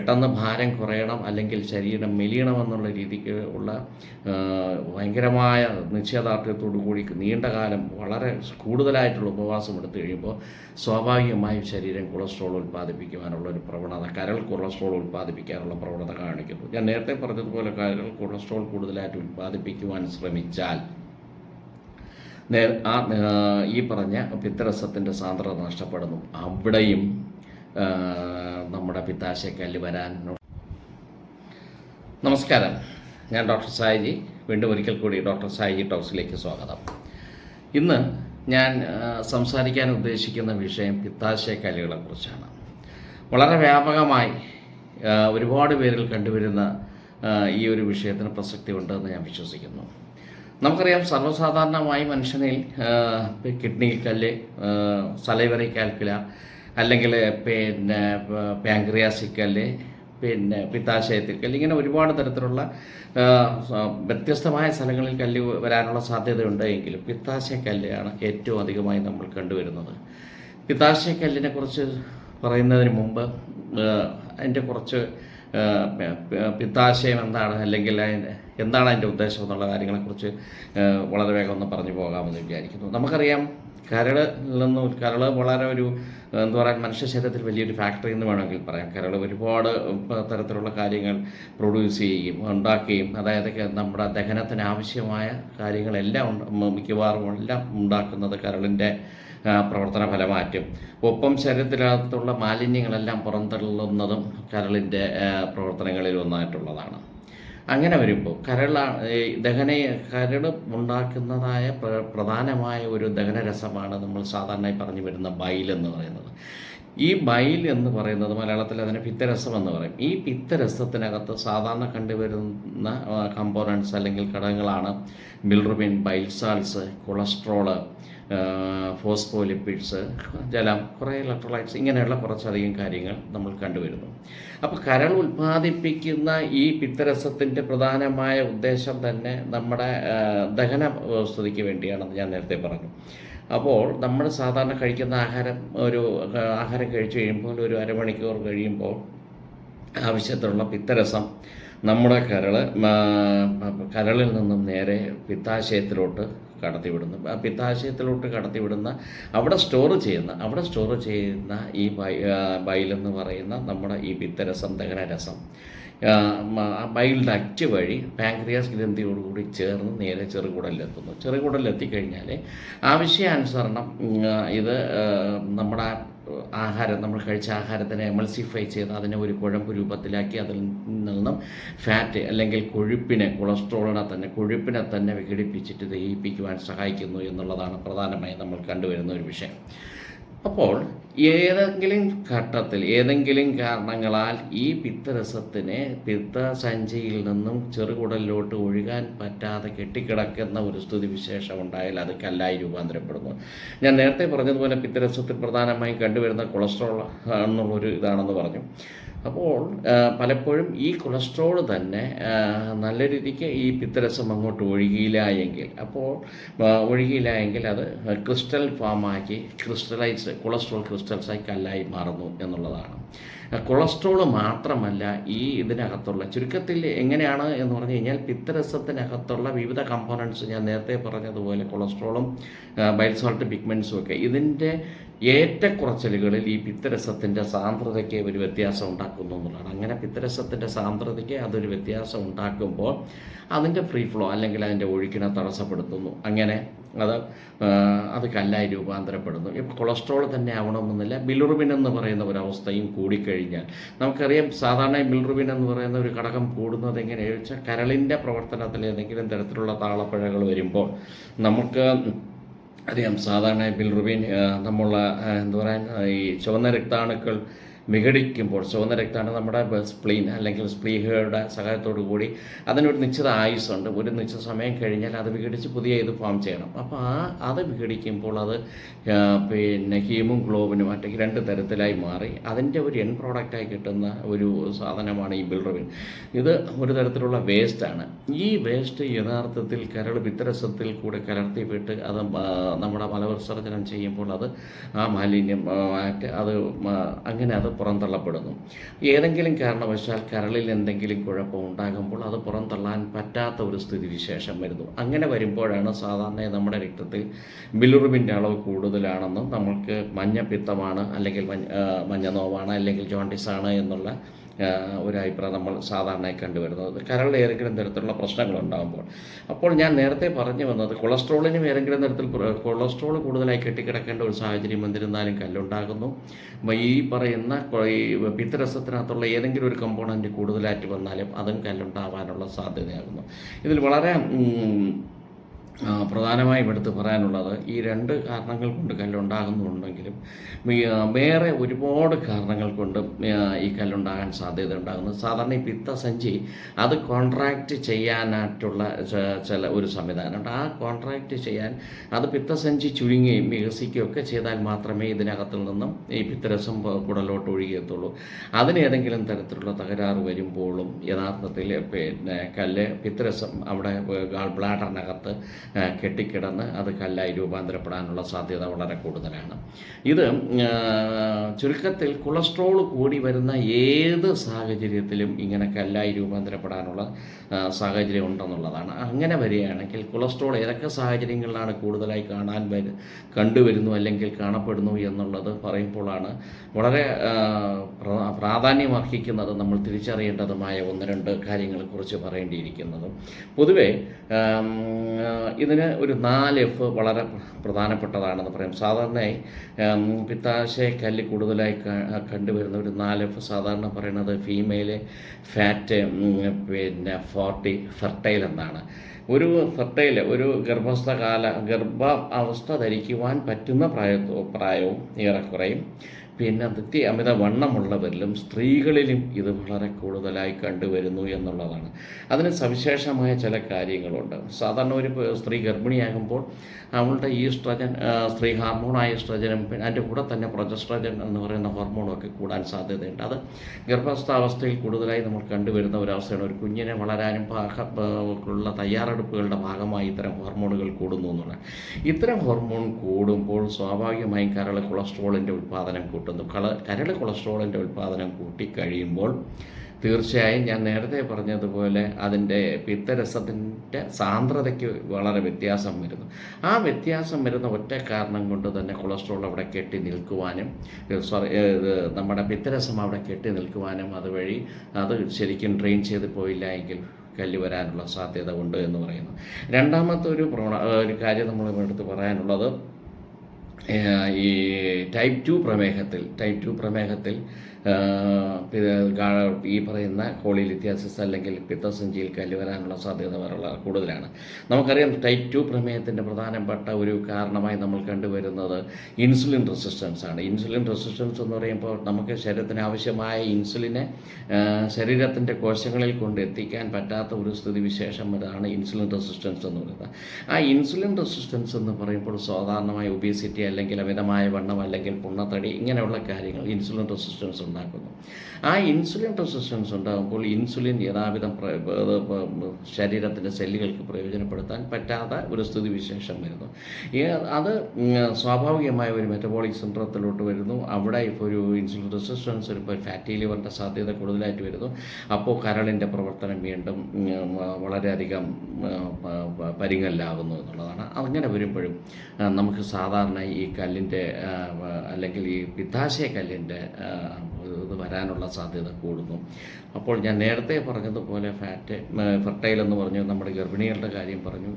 പെട്ടെന്ന് ഭാരം കുറയണം അല്ലെങ്കിൽ ശരീരം മെലിയണമെന്നുള്ള രീതിക്ക് ഉള്ള ഭയങ്കരമായ നിശ്ചയദാർഢ്യത്തോടു കൂടി നീണ്ട കാലം വളരെ കൂടുതലായിട്ടുള്ള ഉപവാസം എടുത്തു കഴിയുമ്പോൾ സ്വാഭാവികമായും ശരീരം കൊളസ്ട്രോൾ ഉൽപ്പാദിപ്പിക്കുവാനുള്ള ഒരു പ്രവണത, കരൾ കൊളസ്ട്രോൾ ഉൽപ്പാദിപ്പിക്കാനുള്ള പ്രവണത കാണിക്കുന്നു. ഞാൻ നേരത്തെ പറഞ്ഞതുപോലെ കരൾ കൊളസ്ട്രോൾ കൂടുതലായിട്ട് ഉൽപ്പാദിപ്പിക്കുവാൻ ശ്രമിച്ചാൽ ഈ പറഞ്ഞ പിത്തരസത്തിൻ്റെ സാന്ദ്രത നഷ്ടപ്പെടുന്നു. അവിടെയും നമ്മുടെ പിത്താശയക്കല്ല് വരാൻ. നമസ്കാരം, ഞാൻ ഡോക്ടർ സായിജി. വീണ്ടും ഒരിക്കൽ കൂടി ഡോക്ടർ സായിജി ടോക്സിലേക്ക് സ്വാഗതം. ഇന്ന് ഞാൻ സംസാരിക്കാൻ ഉദ്ദേശിക്കുന്ന വിഷയം പിത്താശയക്കല്ലുകളെ കുറിച്ചാണ്. വളരെ വ്യാപകമായി ഒരുപാട് പേരിൽ കണ്ടുവരുന്ന ഈ ഒരു വിഷയത്തിന് പ്രസക്തി ഉണ്ടെന്ന് ഞാൻ വിശ്വസിക്കുന്നു. നമുക്കറിയാം, സർവ്വസാധാരണമായി മനുഷ്യനിൽ കിഡ്നിയിൽ കല്ല്, സലൈവറി കാൽക്കുല, അല്ലെങ്കിൽ പാങ്ക്രിയാസിക് കല്ല്, പിത്താശയത്തിൽ കല്ല്, ഇങ്ങനെ ഒരുപാട് തരത്തിലുള്ള വ്യത്യസ്തമായ സ്ഥലങ്ങളിൽ കല്ല് വരാനുള്ള സാധ്യതയുണ്ട്. എങ്കിലും പിത്താശയക്കല്ലാണ് ഏറ്റവും അധികമായി നമ്മൾ കണ്ടുവരുന്നത്. പിത്താശയക്കല്ലിനെ കുറിച്ച് പറയുന്നതിന് മുമ്പ് അതിൻ്റെ കുറച്ച് പിത്താശയം എന്താണ്, അല്ലെങ്കിൽ എന്താണ് അതിൻ്റെ ഉദ്ദേശം എന്നുള്ള കാര്യങ്ങളെക്കുറിച്ച് വളരെ വേഗം ഒന്ന് പറഞ്ഞു പോകാമെന്ന് വിചാരിക്കുന്നു. നമുക്കറിയാം, കരൾ വളരെ ഒരു എന്താ പറയുക, മനുഷ്യ ശരീരത്തിൽ വലിയൊരു ഫാക്ടറി എന്ന് വേണമെങ്കിൽ പറയാം. കരൾ ഒരുപാട് തരത്തിലുള്ള കാര്യങ്ങൾ പ്രൊഡ്യൂസ് ചെയ്യുകയും ഉണ്ടാക്കുകയും, അതായത് നമ്മുടെ ദഹനത്തിന് ആവശ്യമായ കാര്യങ്ങളെല്ലാം മിക്കവാറും എല്ലാം ഉണ്ടാക്കുന്നത് കരളിൻ്റെ പ്രവർത്തന ഫലമാറ്റും. ഒപ്പം ശരീരത്തിനകത്തുള്ള മാലിന്യങ്ങളെല്ലാം പുറന്തള്ളുന്നതും കരളിൻ്റെ പ്രവർത്തനങ്ങളിൽ ഒന്നായിട്ടുള്ളതാണ്. അങ്ങനെ വരുമ്പോൾ കരൾ ഉണ്ടാക്കുന്നതായ പ്രധാനമായ ഒരു ദഹനരസമാണ് നമ്മൾ സാധാരണയായി പറഞ്ഞു വരുന്ന ബൈൽ എന്ന് പറയുന്നത്. ഈ ബൈൽ എന്ന് പറയുന്നത് മലയാളത്തിൽ അതിനെ പിത്തരസം എന്ന് പറയും. ഈ പിത്തരസത്തിനകത്ത് സാധാരണ കണ്ടുവരുന്ന കമ്പോണൻസ് അല്ലെങ്കിൽ ഘടകങ്ങളാണ് ബിൽറുബിൻ, ബൈൽ സാൾട്സ്, കൊളസ്ട്രോള്, ഫോസ്ഫോലിപ്പിഡ്സ്, ജലം, കുറേ ഇലക്ട്രോലൈറ്റ്സ്, ഇങ്ങനെയുള്ള കുറച്ചധികം കാര്യങ്ങൾ നമ്മൾ കണ്ടുവരുന്നു. അപ്പോൾ കരൾ ഉൽപ്പാദിപ്പിക്കുന്ന ഈ പിത്തരസത്തിൻ്റെ പ്രധാനമായ ഉദ്ദേശം തന്നെ നമ്മുടെ ദഹന വ്യവസ്ഥയ്ക്ക് വേണ്ടിയാണെന്ന് ഞാൻ നേരത്തെ പറഞ്ഞു. അപ്പോൾ നമ്മൾ സാധാരണ കഴിക്കുന്ന ആഹാരം കഴിച്ചു കഴിയുമ്പോൾ ഒരു അരമണിക്കൂർ കഴിയുമ്പോൾ ആവശ്യത്തിലുള്ള പിത്തരസം നമ്മുടെ കരളിൽ നിന്നും നേരെ പിത്താശയത്തിലോട്ട് കടത്തിവിടുന്നു. ആ പിത്താശയത്തിലോട്ട് കടത്തിവിടുന്ന അവിടെ സ്റ്റോർ ചെയ്യുന്ന ഈ ബൈലെന്ന് പറയുന്ന നമ്മുടെ ഈ പിത്തരസം, ദഹനരസം ബൈൽ ഡക്റ്റ് വഴി പാങ്ക്രിയാസ് ഗ്രന്ഥിയോടുകൂടി ചേർന്ന് നേരെ ചെറുകുടലിലെത്തുന്നു. ചെറുകുടലിലെത്തിക്കഴിഞ്ഞാൽ ആവശ്യാനുസരണം ഇത് നമ്മുടെ നമ്മൾ കഴിച്ച ആഹാരത്തിനെ എമൾസിഫൈ ചെയ്ത് അതിനെ ഒരു കുഴമ്പ് രൂപത്തിലാക്കി അതിൽ നിന്നും ഫാറ്റ് അല്ലെങ്കിൽ കൊഴുപ്പിനെ തന്നെ വിഘടിപ്പിച്ചിട്ട് ദഹിപ്പിക്കുവാൻ സഹായിക്കുന്നു എന്നുള്ളതാണ് പ്രധാനമായും നമ്മൾ കണ്ടുവരുന്ന ഒരു വിഷയം. അപ്പോൾ ഏതെങ്കിലും ഘട്ടത്തിൽ ഏതെങ്കിലും കാരണങ്ങളാൽ ഈ പിത്തരസത്തിന് പിത്തസഞ്ചിയിൽ നിന്നും ചെറുകുടലിലോട്ട് ഒഴുകാൻ പറ്റാതെ കെട്ടിക്കിടക്കുന്ന ഒരു സ്ഥിതിവിശേഷം ഉണ്ടായാൽ അത് കല്ലായി രൂപാന്തരപ്പെടുന്നു. ഞാൻ നേരത്തെ പറഞ്ഞതുപോലെ പിത്തരസത്തിൽ പ്രധാനമായും കണ്ടുവരുന്ന കൊളസ്ട്രോൾ എന്നുള്ളൊരു ഇതാണെന്ന് പറഞ്ഞു. അപ്പോൾ പലപ്പോഴും ഈ കൊളസ്ട്രോൾ തന്നെ നല്ല രീതിക്ക് ഈ പിത്തരസം അങ്ങോട്ട് ഒഴുകിയില്ല എങ്കിൽ അത് ക്രിസ്റ്റൽ ഫോമാക്കി കൊളസ്ട്രോൾ ക്രിസ്റ്റൽസായി കല്ലായി മാറുന്നു എന്നുള്ളതാണ്. കൊളസ്ട്രോൾ മാത്രമല്ല ഈ ഇതിനകത്തുള്ള ചുരുക്കത്തിൽ എങ്ങനെയാണ് എന്ന് പറഞ്ഞു കഴിഞ്ഞാൽ പിത്തരസത്തിനകത്തുള്ള വിവിധ കമ്പോണൻസ് ഞാൻ നേരത്തെ പറഞ്ഞതുപോലെ കൊളസ്ട്രോളും ബൈൽ സാൾട്ട് പിഗ്മെൻറ്റ്സും ഒക്കെ ഇതിൻ്റെ ഏറ്റക്കുറച്ചിലുകളിൽ ഈ പിത്തരസത്തിൻ്റെ സാന്ദ്രതയ്ക്ക് ഒരു വ്യത്യാസം ഉണ്ടാക്കുന്നു എന്നുള്ളതാണ്. അങ്ങനെ പിത്തരസത്തിൻ്റെ സാന്ദ്രതയ്ക്ക് അതൊരു വ്യത്യാസം ഉണ്ടാക്കുമ്പോൾ അതിൻ്റെ ഫ്രീ ഫ്ലോ അല്ലെങ്കിൽ അതിൻ്റെ ഒഴുക്കിനെ തടസ്സപ്പെടുത്തുന്നു. അങ്ങനെ അത് കല്ലായി രൂപാന്തരപ്പെടുന്നു. ഇപ്പോൾ കൊളസ്ട്രോൾ തന്നെ ആവണമെന്നില്ല. ബിലിറുബിൻ എന്ന് പറയുന്ന ഒരവസ്ഥയും കൂടിക്കഴിഞ്ഞാൽ നമുക്കറിയാം, സാധാരണ ബിലിറുബിൻ എന്ന് പറയുന്ന ഒരു ഘടകം കൂടുന്നത് എങ്ങനെയാണെന്ന് വെച്ചാൽ കരളിൻ്റെ പ്രവർത്തനത്തിൽ ഏതെങ്കിലും തരത്തിലുള്ള താളപ്പിഴകൾ വരുമ്പോൾ നമുക്ക് അറിയാം. സാധാരണ ബിലിറുബിൻ ഈ ചുവന്ന രക്താണുക്കൾ വിഘടിക്കുമ്പോൾ ചുവന്ന രക്തമാണ് നമ്മുടെ സ്പ്ലീൻ അല്ലെങ്കിൽ സ്പ്ലീഹയുടെ സഹായത്തോടു കൂടി അതിനൊരു നിശ്ചിത ആയുസ്സുണ്ട്. ഒരു നിശ്ചിത സമയം കഴിഞ്ഞാൽ അത് വിഘടിച്ച് പുതിയ ഇത് ഫോം ചെയ്യണം. അപ്പോൾ അത് വിഘടിക്കുമ്പോൾ അത് ഹീമോഗ്ലോബിനും മറ്റേക്ക് രണ്ട് തരത്തിലായി മാറി അതിൻ്റെ ഒരു എൻ പ്രോഡക്റ്റായി കിട്ടുന്ന ഒരു സാധനമാണ് ഈ ബിലിറുബിൻ. ഇത് ഒരു തരത്തിലുള്ള വേസ്റ്റാണ്. ഈ വേസ്റ്റ് യഥാർത്ഥത്തിൽ കരൾ പിത്തരസത്തിൽ കൂടെ കലർത്തിവിട്ട് അത് നമ്മുടെ മലവിസർജനം ചെയ്യുമ്പോൾ അത് ആ മാലിന്യം അത് അങ്ങനെ അത് പുറന്തള്ളപ്പെടുന്നു. ഏതെങ്കിലും കാരണവശാൽ കരളിൽ എന്തെങ്കിലും കുഴപ്പം ഉണ്ടാകുമ്പോൾ അത് പുറന്തള്ളാൻ പറ്റാത്ത ഒരു സ്ഥിതിവിശേഷം വരുന്നു. അങ്ങനെ വരുമ്പോഴാണ് സാധാരണ നമ്മുടെ രക്തത്തിൽ ബിലിറുബിൻ്റെ അളവ് കൂടുതലാണെന്നും നമ്മൾക്ക് മഞ്ഞപ്പിത്തമാണ് അല്ലെങ്കിൽ മഞ്ഞനോവാണ് അല്ലെങ്കിൽ ജോണ്ടിസാണ് എന്നുള്ള ഒരു അഭിപ്രായം നമ്മൾ സാധാരണയായി കണ്ടുവരുന്നത് കരളിൽ ഏതെങ്കിലും തരത്തിലുള്ള പ്രശ്നങ്ങളുണ്ടാകുമ്പോൾ. അപ്പോൾ ഞാൻ നേരത്തെ പറഞ്ഞു വന്നത് കൊളസ്ട്രോളിനും ഏതെങ്കിലും തരത്തിൽ കൊളസ്ട്രോൾ കൂടുതലായി കെട്ടിക്കിടക്കേണ്ട ഒരു സാഹചര്യം എന്നിരുന്നാലും കല്ലുണ്ടാകുന്നു. ഈ പറയുന്ന ഈ പിത്തരസത്തിനകത്തുള്ള ഏതെങ്കിലും ഒരു കമ്പോണൻറ്റ് കൂടുതലായിട്ട് വന്നാലും അതും കല്ലുണ്ടാവാനുള്ള സാധ്യതയാകുന്നു. ഇതിൽ വളരെ പ്രധാനമായും എടുത്ത് പറയാനുള്ളത് ഈ 2 കാരണങ്ങൾ കൊണ്ട് കല്ലുണ്ടാകുന്നുണ്ടെങ്കിലും വേറെ ഒരുപാട് കാരണങ്ങൾ കൊണ്ട് ഈ കല്ലുണ്ടാകാൻ സാധ്യത ഉണ്ടാകുന്നു. സാധാരണ ഈ പിത്തസഞ്ചി അത് കോൺട്രാക്റ്റ് ചെയ്യാനായിട്ടുള്ള ചില ഒരു സംവിധാനമുണ്ട്. ആ കോൺട്രാക്റ്റ് ചെയ്യാൻ അത് പിത്തസഞ്ചി ചുരുങ്ങുകയും വികസിക്കുകയും ഒക്കെ ചെയ്താൽ മാത്രമേ ഇതിനകത്തു നിന്നും ഈ പിത്തരസം കുടലോട്ട് ഒഴുകിയെത്തുള്ളൂ. അതിന് ഏതെങ്കിലും തരത്തിലുള്ള തകരാറ് വരുമ്പോഴും യഥാർത്ഥത്തിൽ പിത്തരസം അവിടെ ഗാൾ ബ്ലാഡറിനകത്ത് കെട്ടിക്കിടന്ന് അത് കല്ലായി രൂപാന്തരപ്പെടാനുള്ള സാധ്യത വളരെ കൂടുതലാണ്. ഇത് ചുരുക്കത്തിൽ കൊളസ്ട്രോൾ കൂടി വരുന്ന ഏത് സാഹചര്യത്തിലും ഇങ്ങനെ കല്ലായി രൂപാന്തരപ്പെടാനുള്ള സാഹചര്യം ഉണ്ടെന്നുള്ളതാണ്. അങ്ങനെ വരികയാണെങ്കിൽ കൊളസ്ട്രോൾ ഏതൊക്കെ സാഹചര്യങ്ങളിലാണ് കൂടുതലായി കണ്ടുവരുന്നു അല്ലെങ്കിൽ കാണപ്പെടുന്നു എന്നുള്ളത് പറയുമ്പോഴാണ് വളരെ പ്രാധാന്യമർഹിക്കുന്നത് നമ്മൾ തിരിച്ചറിയേണ്ടതുമായ 1-2 കാര്യങ്ങളെക്കുറിച്ച് പറയേണ്ടിയിരിക്കുന്നത്. പൊതുവെ ഇതിന് ഒരു 4F വളരെ പ്രധാനപ്പെട്ടതാണെന്ന് പറയും. സാധാരണയായി പിത്താശയക്കല്ല് കൂടുതലായി കണ്ടുവരുന്ന ഒരു 4F സാധാരണ പറയുന്നത് ഫീമെയില് ഫാറ്റ് 40 ഫെർട്ടൈൽ എന്നാണ്. ഒരു ഫെർട്ടൈൽ ഒരു ഗർഭാവസ്ഥ ധരിക്കുവാൻ പറ്റുന്ന പ്രായവും ഏറെക്കുറയും പിന്നെ അമിത വണ്ണമുള്ളവരിലും സ്ത്രീകളിലും ഇത് വളരെ കൂടുതലായി കണ്ടുവരുന്നു എന്നുള്ളതാണ്. അതിന് സവിശേഷമായ ചില കാര്യങ്ങളുണ്ട്. സാധാരണ ഒരു സ്ത്രീ ഗർഭിണിയാകുമ്പോൾ അവളുടെ ഈസ്ട്രജൻ സ്ത്രീ ഹോർമോണായ ഈസ്ട്രജനും പിന്നെ അതിൻ്റെ കൂടെ തന്നെ പ്രൊജസ്ട്രജൻ എന്ന് പറയുന്ന ഹോർമോണൊക്കെ കൂടാൻ സാധ്യതയുണ്ട്. അത് ഗർഭാവസ്ഥയിൽ കൂടുതലായി നമ്മൾ കണ്ടുവരുന്ന ഒരവസ്ഥയാണ്. ഒരു കുഞ്ഞിനെ വളരാനും ഉള്ള തയ്യാറെടുപ്പുകളുടെ ഭാഗമായി ഇത്തരം ഹോർമോണുകൾ കൂടുന്നു എന്നുള്ളത്. ഇത്തരം ഹോർമോൺ കൂടുമ്പോൾ സ്വാഭാവികമായും കരൾ കൊളസ്ട്രോളിൻ്റെ ഉൽപ്പാദനം കൂട്ടുന്നു. കരൾ കൊളസ്ട്രോളിൻ്റെ ഉൽപ്പാദനം കൂട്ടിക്കഴിയുമ്പോൾ തീർച്ചയായും ഞാൻ നേരത്തെ പറഞ്ഞതുപോലെ അതിൻ്റെ പിത്തരസത്തിൻ്റെ സാന്ദ്രതയ്ക്ക് വളരെ വ്യത്യാസം വരുന്നു. ആ വ്യത്യാസം വരുന്ന ഒറ്റ കാരണം കൊണ്ട് തന്നെ കൊളസ്ട്രോൾ അവിടെ കെട്ടി നിൽക്കുവാനും നമ്മുടെ പിത്തരസം അവിടെ കെട്ടി നിൽക്കുവാനും അതുവഴി അത് ശരിക്കും ഡ്രെയിൻ ചെയ്ത് പോയില്ല എങ്കിൽ കല്ല് വരാനുള്ള സാധ്യത ഉണ്ട് എന്ന് പറയുന്നു. രണ്ടാമത്തെ ഒരു കാര്യം നമ്മൾ എടുത്ത് പറയാനുള്ളത് ഈ ടൈപ്പ് 2 പ്രമേഹത്തിൽ ഈ പറയുന്ന കോളിലിത്യാസിസ് അല്ലെങ്കിൽ പിത്തസഞ്ചിയിൽ കല്ല് വരാനുള്ള സാധ്യത വളരെ കൂടുതലാണ്. നമുക്കറിയാം ടൈപ്പ് 2 പ്രമേഹത്തിൻ്റെ പ്രധാനപ്പെട്ട ഒരു കാരണമായി നമ്മൾ കണ്ടുവരുന്നത് ഇൻസുലിൻ റെസിസ്റ്റൻസ് ആണ്. ഇൻസുലിൻ റെസിസ്റ്റൻസ് എന്ന് പറയുമ്പോൾ നമുക്ക് ശരീരത്തിന് ആവശ്യമായ ഇൻസുലിനെ ശരീരത്തിൻ്റെ കോശങ്ങളിൽ കൊണ്ട് എത്തിക്കാൻ പറ്റാത്ത ഒരു സ്ഥിതിവിശേഷം അതാണ് ഇൻസുലിൻ റെസിസ്റ്റൻസ് എന്ന് പറയുന്നത്. ആ ഇൻസുലിൻ റെസിസ്റ്റൻസ് എന്ന് പറയുമ്പോൾ സാധാരണമായ ഒബീസിറ്റി അല്ലെങ്കിൽ അമിതമായ വണ്ണം അല്ലെങ്കിൽ പുണ്ണത്തടി ഇങ്ങനെയുള്ള കാര്യങ്ങൾ ഇൻസുലിൻ റെസിസ്റ്റൻസ് ഉണ്ടാക്കുന്നു. ആ ഇൻസുലിൻ റെസിസ്റ്റൻസ് ഉണ്ടാകുമ്പോൾ ഇൻസുലിൻ യഥാവിധം ശരീരത്തിൻ്റെ സെല്ലുകൾക്ക് പ്രയോജനപ്പെടുത്താൻ പറ്റാത്ത ഒരു സ്ഥിതിവിശേഷം വരുന്നു. അത് സ്വാഭാവികമായ ഒരു മെറ്റബോളിക് സിൻഡ്രോത്തിലോട്ട് വരുന്നു. അവിടെ ഇപ്പോൾ ഒരു ഇൻസുലിൻ റെസിസ്റ്റൻസ് വരുമ്പോൾ ഫാറ്റി ലിവറിൻ്റെ സാധ്യത കൂടുതലായിട്ട് വരുന്നു. അപ്പോൾ കരളിൻ്റെ പ്രവർത്തനം വീണ്ടും വളരെയധികം പരിങ്ങല്ലാകുന്നു എന്നുള്ളതാണ്. അങ്ങനെ വരുമ്പോഴും നമുക്ക് സാധാരണ ഈ കല്ലിൻ്റെ അല്ലെങ്കിൽ ഈ പിത്താശയ കല്ലിൻ്റെ ഇത് വരാനുള്ള സാധ്യത കൂടുന്നു. അപ്പോൾ ഞാൻ നേരത്തെ പറഞ്ഞതുപോലെ ഫെർട്ടൈൽ എന്ന് പറഞ്ഞു, നമ്മുടെ ഗർഭിണികളുടെ കാര്യം പറഞ്ഞു,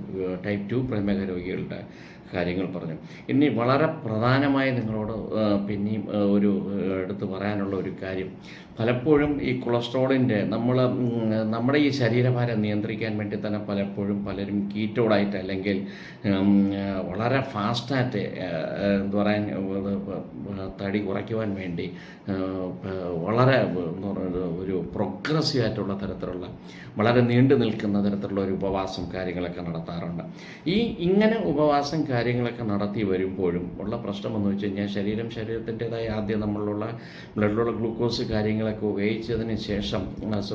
ടൈപ്പ് 2 പ്രമേഹ രോഗികളുടെ കാര്യങ്ങൾ പറഞ്ഞു. ഇനി വളരെ പ്രധാനമായി നിങ്ങളോട് പിന്നെയും എടുത്ത് പറയാനുള്ള ഒരു കാര്യം, പലപ്പോഴും ഈ കൊളസ്ട്രോളിൻ്റെ നമ്മുടെ ഈ ശരീരഭാരം നിയന്ത്രിക്കാൻ വേണ്ടി തന്നെ പലരും കീറ്റോഡായിട്ട് അല്ലെങ്കിൽ വളരെ ഫാസ്റ്റായിട്ട് എന്താ പറയാൻ തടി കുറയ്ക്കുവാൻ വേണ്ടി വളരെ ഒരു പ്രോഗ്രസീവ് ആയിട്ടുള്ള തരത്തിലുള്ള വളരെ നീണ്ടു നിൽക്കുന്ന തരത്തിലുള്ള ഒരു ഉപവാസം കാര്യങ്ങളൊക്കെ നടത്താറുണ്ട്. ഇങ്ങനെ ഉപവാസം കാര്യങ്ങളൊക്കെ നടത്തി വരുമ്പോഴും ഉള്ള പ്രശ്നമെന്ന് വെച്ച് കഴിഞ്ഞാൽ ശരീരത്തിൻ്റെതായ ആദ്യം നമ്മളുള്ള ബ്ലഡിലുള്ള ഗ്ലൂക്കോസ് കാര്യങ്ങളൊക്കെ ഉപയോഗിച്ചതിന് ശേഷം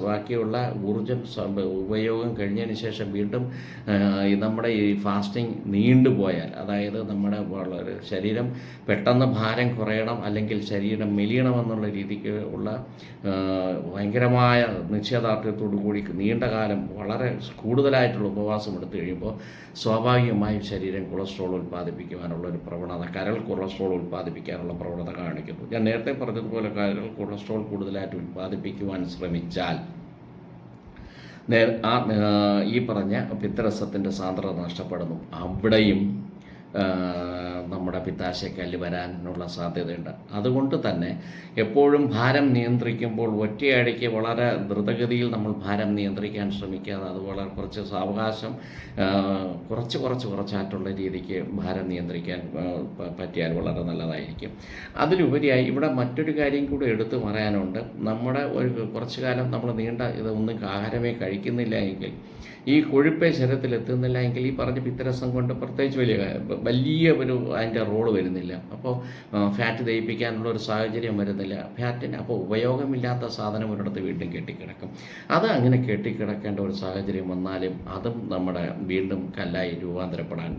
ബാക്കിയുള്ള ഊർജ്ജം ഉപയോഗം കഴിഞ്ഞതിന് ശേഷം വീണ്ടും നമ്മുടെ ഈ ഫാസ്റ്റിംഗ് നീണ്ടുപോയാൽ, അതായത് നമ്മുടെ വളരെ ശരീരം പെട്ടെന്ന് ഭാരം കുറയണം അല്ലെങ്കിൽ ശരീരം മെലിയണമെന്നുള്ള രീതിക്ക് ഉള്ള ഭയങ്കരമായ നിശ്ചയദാർഢ്യത്തോടു കൂടി നീണ്ട കാലം വളരെ കൂടുതലായിട്ടുള്ള ഉപവാസം എടുത്തു കഴിയുമ്പോൾ സ്വാഭാവികമായും ശരീരം കൊളസ്ട്രോൾ ഉൽപ്പാദിപ്പിക്കുവാനുള്ള ഒരു പ്രവണത, കരൾ കൊളസ്ട്രോൾ ഉൽപ്പാദിപ്പിക്കാനുള്ള പ്രവണത കാണിക്കുന്നു. ഞാൻ നേരത്തെ പറഞ്ഞതുപോലെ കരൾ കൊളസ്ട്രോൾ കൂടുതലായിട്ട് ഉൽപ്പാദിപ്പിക്കുവാൻ ശ്രമിച്ചാൽ ഈ പറഞ്ഞ പിത്തരസത്തിൻ്റെ സാന്ദ്രത നഷ്ടപ്പെടുന്നു. അവിടെയും നമ്മുടെ പിത്താശയക്കല്ല് വരാനുള്ള സാധ്യതയുണ്ട്. അതുകൊണ്ട് തന്നെ എപ്പോഴും ഭാരം നിയന്ത്രിക്കുമ്പോൾ ഒറ്റയടിക്ക് വളരെ ദ്രുതഗതിയിൽ നമ്മൾ ഭാരം നിയന്ത്രിക്കാൻ ശ്രമിക്കാതെ അത് വളരെ കുറച്ച് സാവകാശം കുറച്ചായിട്ടുള്ള രീതിക്ക് ഭാരം നിയന്ത്രിക്കാൻ പറ്റിയാൽ വളരെ നല്ലതായിരിക്കും. അതിലുപരിയായി ഇവിടെ മറ്റൊരു കാര്യം കൂടി എടുത്തു പറയാനുണ്ട്. നമ്മുടെ കുറച്ചു കാലം നമ്മൾ ഇതൊന്നും ആഹാരമേ കഴിക്കുന്നില്ല എങ്കിൽ, ഈ കൊഴുപ്പ് ശരീരത്തിൽ എത്തുന്നില്ല എങ്കിൽ ഈ പറഞ്ഞ പിത്തരസം കൊണ്ട് പ്രത്യേകിച്ച് വലിയ ഒരു അതിൻ്റെ റോള് വരുന്നില്ല. അപ്പോൾ ഫാറ്റ് ദഹിപ്പിക്കാനുള്ള ഒരു സാഹചര്യം വരുന്നില്ല. ഫാറ്റിന് അപ്പോൾ ഉപയോഗമില്ലാത്ത സാധനം ഒരിടത്ത് വീണ്ടും കെട്ടിക്കിടക്കും. അത് അങ്ങനെ കെട്ടിക്കിടക്കേണ്ട ഒരു സാഹചര്യം വന്നാലും അതും നമ്മുടെ വീണ്ടും കല്ലായി രൂപാന്തരപ്പെടാൻ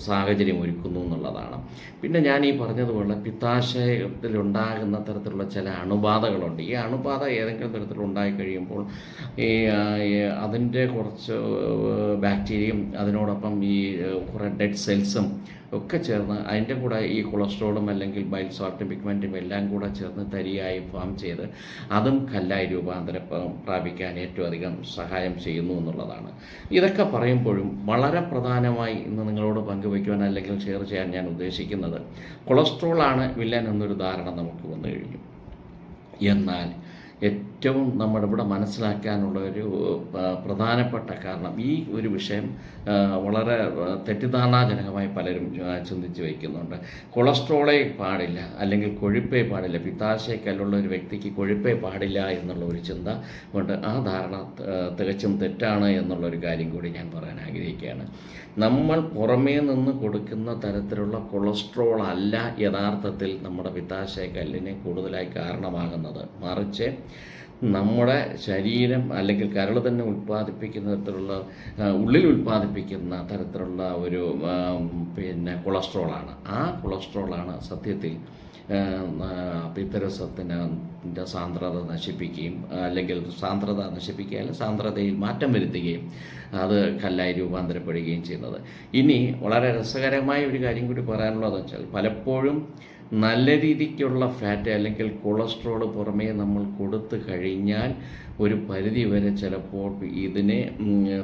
സാഹചര്യം ഒരുക്കുന്നു എന്നുള്ളതാണ്. പിന്നെ ഞാൻ ഈ പറഞ്ഞതുപോലെ പിത്താശയത്തിലുണ്ടാകുന്ന തരത്തിലുള്ള ചില അണുബാധകളുണ്ട്. ഈ അണുബാധ ഏതെങ്കിലും തരത്തിലുണ്ടായി കഴിയുമ്പോൾ അതിൻ്റെ കുറച്ച് ബാക്ടീരിയയും അതിനോടൊപ്പം ഈ കുറേ ഡെഡ് സെൽസും ഒക്കെ ചേർന്ന് അതിൻ്റെ കൂടെ ഈ കൊളസ്ട്രോളും അല്ലെങ്കിൽ ബൈൽ സാൾട്ടും പിഗ്മെൻറ്റും എല്ലാം കൂടെ ചേർന്ന് തരിയായി ഫോം ചെയ്ത് അതും കല്ലായി രൂപാന്തരം പ്രാപിക്കാൻ ഏറ്റവും അധികം സഹായം ചെയ്യുന്നു എന്നുള്ളതാണ്. ഇതൊക്കെ പറയുമ്പോഴും വളരെ പ്രധാനമായി ഇന്ന് നിങ്ങളോട് പങ്കുവയ്ക്കുവാൻ അല്ലെങ്കിൽ ഷെയർ ചെയ്യാൻ ഞാൻ ഉദ്ദേശിക്കുന്നത്, കൊളസ്ട്രോളാണ് വില്ലൻ എന്നൊരു ധാരണ നമുക്ക് വന്നു കഴിഞ്ഞു. എന്നാൽ ഏറ്റവും ഇവിടെ മനസ്സിലാക്കാനുള്ള ഒരു പ്രധാനപ്പെട്ട കാരണം, ഈ ഒരു വിഷയം വളരെ തെറ്റിദ്ധാരണാജനകമായി പലരും ചിന്തിച്ച് വയ്ക്കുന്നുണ്ട്. കൊളസ്ട്രോളേ പാടില്ല അല്ലെങ്കിൽ കൊഴുപ്പേ പാടില്ല, പിത്താശയക്കല്ലുള്ള ഒരു വ്യക്തിക്ക് കൊഴുപ്പേ പാടില്ല എന്നുള്ള ഒരു ചിന്ത കൊണ്ട് ആ ധാരണ തികച്ചും തെറ്റാണ് എന്നുള്ളൊരു കാര്യം കൂടി ഞാൻ പറയാൻ ആഗ്രഹിക്കുകയാണ്. നമ്മൾ പുറമേ നിന്ന് കൊടുക്കുന്ന തരത്തിലുള്ള കൊളസ്ട്രോൾ അല്ല യഥാർത്ഥത്തിൽ നമ്മുടെ പിത്താശയക്കല്ലിന് കൂടുതലായി കാരണമാകുന്നത്. മറിച്ച് നമ്മുടെ ശരീരം അല്ലെങ്കിൽ കരൾ തന്നെ ഉൽപ്പാദിപ്പിക്കുന്ന തരത്തിലുള്ള ഉള്ളിൽ ഉൽപ്പാദിപ്പിക്കുന്ന തരത്തിലുള്ള ഒരു കൊളസ്ട്രോളാണ്. ആ കൊളസ്ട്രോളാണ് സത്യത്തിൽ പിത്തരസത്തിൻ്റെ സാന്ദ്രത നശിപ്പിക്കുകയും അല്ലെങ്കിൽ സാന്ദ്രതയിൽ മാറ്റം വരുത്തുകയും അത് കല്ലായി രൂപാന്തരപ്പെടുകയും ചെയ്യുന്നത്. ഇനി വളരെ രസകരമായ ഒരു കാര്യം കൂടി പറയാനുള്ളതെന്ന് വെച്ചാൽ, പലപ്പോഴും നല്ല രീതിക്കുള്ള ഫാറ്റ് അല്ലെങ്കിൽ കൊളസ്ട്രോൾ പുറമേ നമ്മൾ കൊടുത്തു കഴിഞ്ഞാൽ ഒരു പരിധി വരെ ചിലപ്പോൾ ഇതിനെ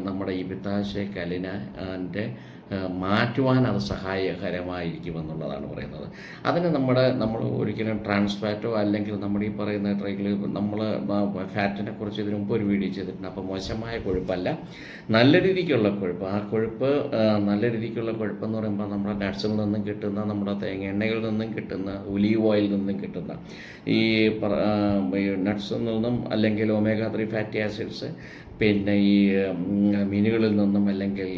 നമ്മുടെ ഈ പിത്താശയക്കല്ലിനെ മാറ്റുവാൻ അത് സഹായകരമായിരിക്കുമെന്നുള്ളതാണ് പറയുന്നത്. അതിന് നമ്മൾ ഒരിക്കലും ട്രാൻസ്ഫാറ്റോ അല്ലെങ്കിൽ നമ്മുടെ ഈ പറയുന്ന നമ്മൾ ഫാറ്റിനെ കുറിച്ച് ഇതിനു മുമ്പ് ഒരു വീഡിയോ ചെയ്തിട്ടുണ്ട്. അപ്പോൾ മോശമായ കൊഴുപ്പല്ല, നല്ല രീതിക്കുള്ള കൊഴുപ്പ്. ആ കൊഴുപ്പ് നല്ല രീതിക്കുള്ള കൊഴുപ്പെന്ന് പറയുമ്പോൾ നമ്മുടെ നട്ട്സിൽ നിന്നും കിട്ടുന്ന, നമ്മുടെ തേങ്ങ എണ്ണയിൽ നിന്നും കിട്ടുന്ന, ഒലീവ് ഓയിൽ നിന്നും കിട്ടുന്ന ഈ നട്ട്സിൽ നിന്നും അല്ലെങ്കിൽ omega-3 ഫാറ്റി ആസിഡ്സ്, പിന്നെ ഈ മീനുകളിൽ നിന്നും അല്ലെങ്കിൽ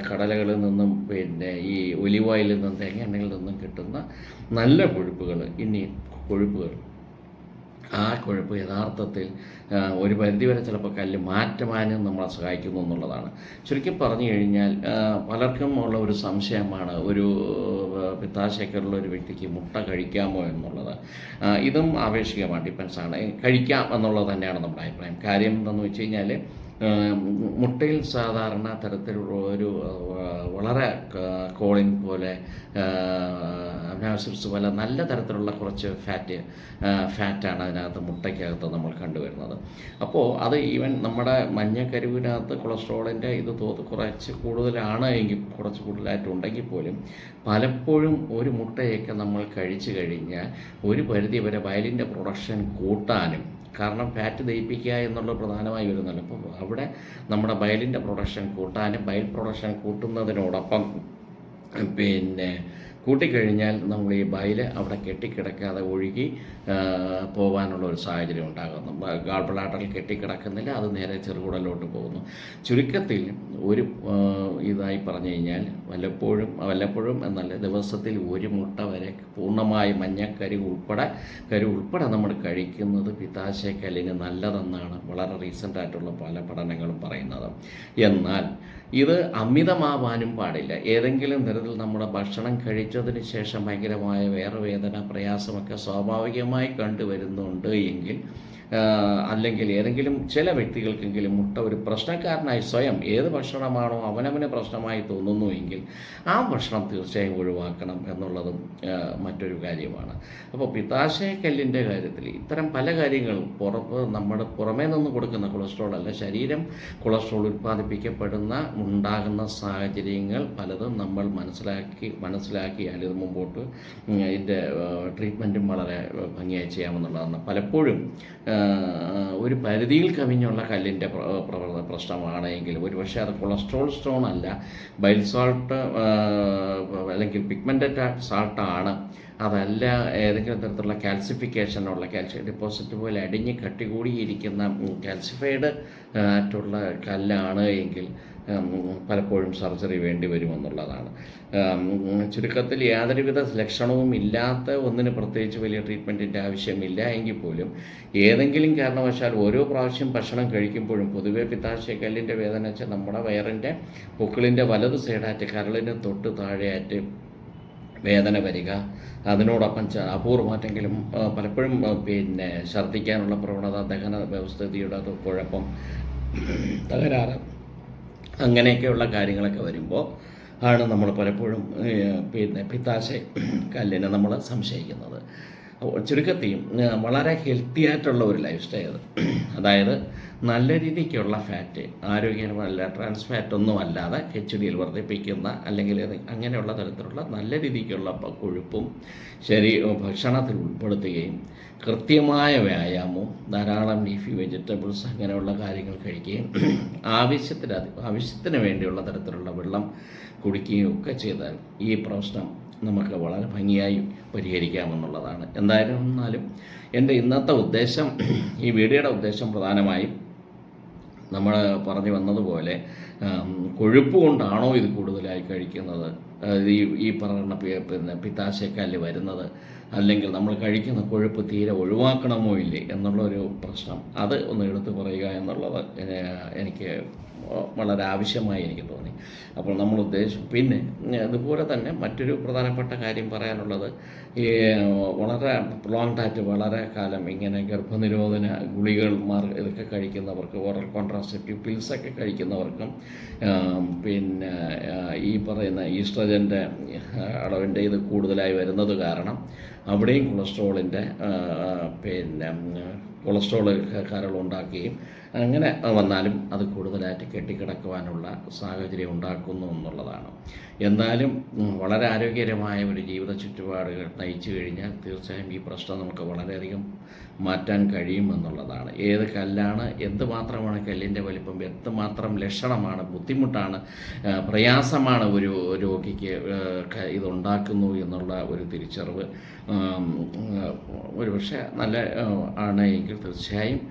കടലകളിൽ നിന്നും, പിന്നെ ഈ ഒലിവ് ഓയിലിൽ നിന്നും, തേങ്ങ എണ്ണയിൽ നിന്നും കിട്ടുന്ന നല്ല കൊഴുപ്പുകൾ. ഇനി കൊഴുപ്പുകൾ, ആ കൊഴുപ്പ് യഥാർത്ഥത്തിൽ ഒരു പരിധിവരെ ചിലപ്പോൾ കല്ല് മാറ്റുവാനും നമ്മളെ സഹായിക്കുന്നു എന്നുള്ളതാണ്. ചുരുക്കി പറഞ്ഞു കഴിഞ്ഞാൽ പലർക്കും ഉള്ള ഒരു സംശയമാണ്, ഒരു പിത്താശയക്കല്ലുള്ള ഒരു വ്യക്തിക്ക് മുട്ട കഴിക്കാമോ എന്നുള്ളത്. ഇതും ആപേക്ഷികമാണ്, ഡിപ്പെൻസാണ്. കഴിക്കാം എന്നുള്ളത് തന്നെയാണ് നമ്മുടെ അഭിപ്രായം. കാര്യം എന്താണെന്ന് വെച്ച് കഴിഞ്ഞാൽ, മുട്ടയിൽ സാധാരണ തരത്തിലുള്ള ഒരു വളരെ കോളിൻ പോലെ അമിനോ പോലെ നല്ല തരത്തിലുള്ള കുറച്ച് ഫാറ്റാണ് അതിനകത്ത് മുട്ടയ്ക്കകത്ത് നമ്മൾ കണ്ടുവരുന്നത്. അപ്പോൾ അത് ഈവൻ നമ്മുടെ മഞ്ഞക്കരുവിനകത്ത് കൊളസ്ട്രോളിൻ്റെ ഇത് കുറച്ച് കൂടുതലാണ് എങ്കിൽ, കുറച്ച് കൂടുതലായിട്ടുണ്ടെങ്കിൽ പോലും പലപ്പോഴും ഒരു മുട്ടയൊക്കെ നമ്മൾ കഴിച്ചു കഴിഞ്ഞാൽ ഒരു പരിധി വരെ ബയലിൻ്റെ പ്രൊഡക്ഷൻ കൂട്ടാനും, കാരണം ഫാറ്റ് ദഹിപ്പിക്കുക എന്നുള്ള പ്രധാനമായി വരുന്നല്ലോ. അപ്പോൾ അവിടെ നമ്മുടെ ബയലിൻ്റെ പ്രൊഡക്ഷൻ കൂട്ടാനും, ബയൽ പ്രൊഡക്ഷൻ കൂട്ടുന്നതിനോടൊപ്പം പിന്നെ കൂട്ടിക്കഴിഞ്ഞാൽ നമ്മൾ ഈ ബൈല് അവിടെ കെട്ടിക്കിടക്കാതെ ഒഴുകി പോകാനുള്ള ഒരു സാഹചര്യം ഉണ്ടാകുന്നു. ഗാൾ ബ്ലാഡറിൽ കെട്ടിക്കിടക്കുന്നില്ല, അത് നേരെ ചെറുകുടലോട്ട് പോകുന്നു. ചുരുക്കത്തിൽ ഒരു ഇതായി പറഞ്ഞു കഴിഞ്ഞാൽ വല്ലപ്പോഴും എന്നല്ല, ദിവസത്തിൽ ഒരു മുട്ട വരെ പൂർണ്ണമായി മഞ്ഞക്കരി ഉൾപ്പെടെ നമ്മൾ കഴിക്കുന്നത് പിത്താശയക്കല്ലിന് നല്ലതെന്നാണ് വളരെ റീസെൻ്റായിട്ടുള്ള പല പഠനങ്ങളും പറയുന്നത്. എന്നാൽ ഇത് അമിതമാവാനും പാടില്ല. ഏതെങ്കിലും തരത്തിൽ നമ്മുടെ ഭക്ഷണം കഴിച്ചതിന് ശേഷം ഭയങ്കരമായ വേദന പ്രയാസമൊക്കെ സ്വാഭാവികമായി കണ്ടുവരുന്നുണ്ട് എങ്കിൽ, അല്ലെങ്കിൽ ഏതെങ്കിലും ചില വ്യക്തികൾക്കെങ്കിലും മുട്ട ഒരു പ്രശ്നക്കാരനായി സ്വയം ഏത് ഭക്ഷണമാണോ അവനവന് പ്രശ്നമായി തോന്നുന്നുവെങ്കിൽ ആ ഭക്ഷണം തീർച്ചയായും ഒഴിവാക്കണം എന്നുള്ളതും മറ്റൊരു കാര്യമാണ്. അപ്പോൾ പിത്താശയക്കല്ലിൻ്റെ കാര്യത്തിൽ ഇത്തരം പല കാര്യങ്ങളും നമ്മുടെ പുറമേ നിന്ന് കൊടുക്കുന്ന കൊളസ്ട്രോൾ അല്ല, ശരീരം കൊളസ്ട്രോൾ ഉൽപ്പാദിപ്പിക്കപ്പെടുന്ന ഉണ്ടാകുന്ന സാഹചര്യങ്ങൾ പലതും നമ്മൾ മനസ്സിലാക്കിയാൽ ഇത് മുമ്പോട്ട് ഇതിൻ്റെ ട്രീറ്റ്മെൻറ്റും വളരെ ഭംഗിയായി ചെയ്യാമെന്നുള്ളതാണ്. പലപ്പോഴും ഒരു പരിധിയിൽ കവിഞ്ഞുള്ള കല്ലിൻ്റെ പ്രശ്നമാണ് എങ്കിൽ ഒരുപക്ഷെ അത് കൊളസ്ട്രോൾ സ്റ്റോൺ അല്ല, ബൈൽ സാൾട്ട് അല്ലെങ്കിൽ പിഗ്മെൻറ്റഡ് സാൾട്ടാണ്, അതല്ല ഏതെങ്കിലും തരത്തിലുള്ള കാൽസിഫിക്കേഷനുള്ള കാൽഷ്യം ഡെപ്പോസിറ്റ് പോലെ അടിഞ്ഞ് കട്ടികൂടിയിരിക്കുന്ന കാൽസിഫൈഡ് ആയിട്ടുള്ള കല്ലാണ് എങ്കിൽ പലപ്പോഴും സർജറി വേണ്ടി വരുമെന്നുള്ളതാണ്. ചുരുക്കത്തിൽ യാതൊരുവിധ ലക്ഷണവും ഇല്ലാത്ത ഒന്നിന് പ്രത്യേകിച്ച് വലിയ ട്രീറ്റ്മെൻറ്റിൻ്റെ ആവശ്യമില്ല എങ്കിൽ പോലും ഏതെങ്കിലും കാരണവശാൽ ഓരോ പ്രാവശ്യം ഭക്ഷണം കഴിക്കുമ്പോഴും പൊതുവേ പിത്താശയക്കല്ലിൻ്റെ വേദന വെച്ചാൽ നമ്മുടെ വയറിൻ്റെ പൊക്കിളിൻ്റെ വലത് സൈഡായിട്ട് കരളിന് തൊട്ട് താഴെയായിട്ട് വേദന വരിക, അതിനോടൊപ്പം അപൂർവമായിട്ടെങ്കിലും പലപ്പോഴും ഛർദ്ദിക്കാനുള്ള പ്രവണത, ദഹന വ്യവസ്ഥിതിയുടെ കുഴപ്പം, തകരാറ്, അങ്ങനെയൊക്കെയുള്ള കാര്യങ്ങളൊക്കെ വരുമ്പോൾ ആണ് നമ്മൾ പലപ്പോഴും പിത്താശയക്കല്ലിനെ നമ്മൾ സംശയിക്കുന്നത്. ചുരുക്കത്തിൽ വളരെ ഹെൽത്തി ആയിട്ടുള്ള ഒരു ലൈഫ് സ്റ്റൈൽ, അതായത് നല്ല രീതിക്കുള്ള ഫാറ്റ്, ആരോഗ്യപരമല്ല ട്രാൻസ് ഫാറ്റൊന്നും അല്ലാതെ HDL വർദ്ധിപ്പിക്കുന്ന അല്ലെങ്കിൽ അങ്ങനെയുള്ള തരത്തിലുള്ള നല്ല രീതിക്കുള്ള കൊഴുപ്പും ഭക്ഷണത്തിൽ ഉൾപ്പെടുത്തുകയും കൃത്യമായ വ്യായാമവും ധാരാളം ലീഫി വെജിറ്റബിൾസ് അങ്ങനെയുള്ള കാര്യങ്ങൾ കഴിക്കുകയും ആവശ്യത്തിന് വേണ്ടിയുള്ള തരത്തിലുള്ള വെള്ളം കുടിക്കുകയും ഒക്കെ ചെയ്താൽ ഈ പ്രശ്നം നമുക്ക് വളരെ ഭംഗിയായി പരിഹരിക്കാമെന്നുള്ളതാണ്. എന്തായിരുന്നാലും എൻ്റെ ഇന്നത്തെ ഉദ്ദേശം, ഈ വീഡിയോയുടെ ഉദ്ദേശം പ്രധാനമായും നമ്മൾ പറഞ്ഞു വന്നതുപോലെ കൊഴുപ്പ് കൊണ്ടാണോ ഇത് കൂടുതലായി കഴിക്കുന്നത്, ഈ പറയുന്ന പിത്താശയക്കല്ല് വരുന്നത്, അല്ലെങ്കിൽ നമ്മൾ കഴിക്കുന്ന കൊഴുപ്പ് തീരെ ഒഴിവാക്കണമോ ഇല്ലേ എന്നുള്ളൊരു പ്രശ്നം, അത് ഒന്ന് എടുത്തു പറയുക എന്നുള്ളത് എനിക്ക് വളരെ ആവശ്യമായി എനിക്ക് തോന്നി. അപ്പോൾ നമ്മൾ പിന്നെ അതുപോലെ തന്നെ മറ്റൊരു പ്രധാനപ്പെട്ട കാര്യം പറയാനുള്ളത്, ഈ വളരെ പ്രൊളോങ്ഡായിട്ട് വളരെ കാലം ഇങ്ങനെ ഗർഭനിരോധന ഗുളികൾ ഇതൊക്കെ കഴിക്കുന്നവർക്ക്, ഓറൽ കോൺട്രാസെപ്റ്റീവ് പിൽസൊക്കെ കഴിക്കുന്നവർക്കും ഈ പറയുന്ന ഈസ്ട്രജൻ്റെ അളവിൻ്റെ ഇത് കൂടുതലായി വരുന്നത് കാരണം അവിടെയും കൊളസ്ട്രോൾ കരളുണ്ടാക്കുകയും അങ്ങനെ വന്നാലും അത് കൂടുതലായിട്ട് കെട്ടിക്കിടക്കുവാനുള്ള സാഹചര്യം ഉണ്ടാക്കുന്നു എന്നുള്ളതാണ്. എന്നാലും വളരെ ആരോഗ്യകരമായ ഒരു ജീവിത ചുറ്റുപാടുകൾ നയിച്ചു കഴിഞ്ഞാൽ തീർച്ചയായും ഈ പ്രശ്നം നമുക്ക് വളരെയധികം മാറ്റാൻ കഴിയുമെന്നുള്ളതാണ്. ഏത് കല്ലാണ്, എന്തുമാത്രമാണ് കല്ലിൻ്റെ വലിപ്പം, എന്തുമാത്രം ലക്ഷണമാണ്, ബുദ്ധിമുട്ടാണ്, പ്രയാസമാണ് ഒരു രോഗിക്ക് ഇതുണ്ടാക്കുന്നു എന്നുള്ള ഒരു തിരിച്ചറിവ് ഒരുപക്ഷെ നല്ല ആണ് എങ്കിൽ തീർച്ചയായും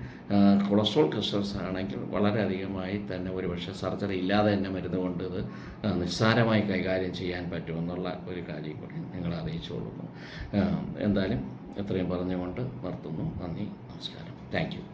കൊളസ്ട്രോൾ ക്രിസ്റ്റൽസ് ആണെങ്കിൽ വളരെയധികമായി തന്നെ ഒരുപക്ഷെ സർജറി ഇല്ലാതെ തന്നെ മരുന്ന് കൊണ്ട് ഇത് നിസ്സാരമായി കൈകാര്യം ചെയ്യാൻ പറ്റുമെന്നുള്ള ഒരു കാര്യം കൂടി നിങ്ങളെ അറിയിച്ചുകൊള്ളുന്നു. എന്തായാലും എത്രയും പറഞ്ഞുകൊണ്ട് നിർത്തുന്നു. നന്ദി, നമസ്കാരം, താങ്ക് യു.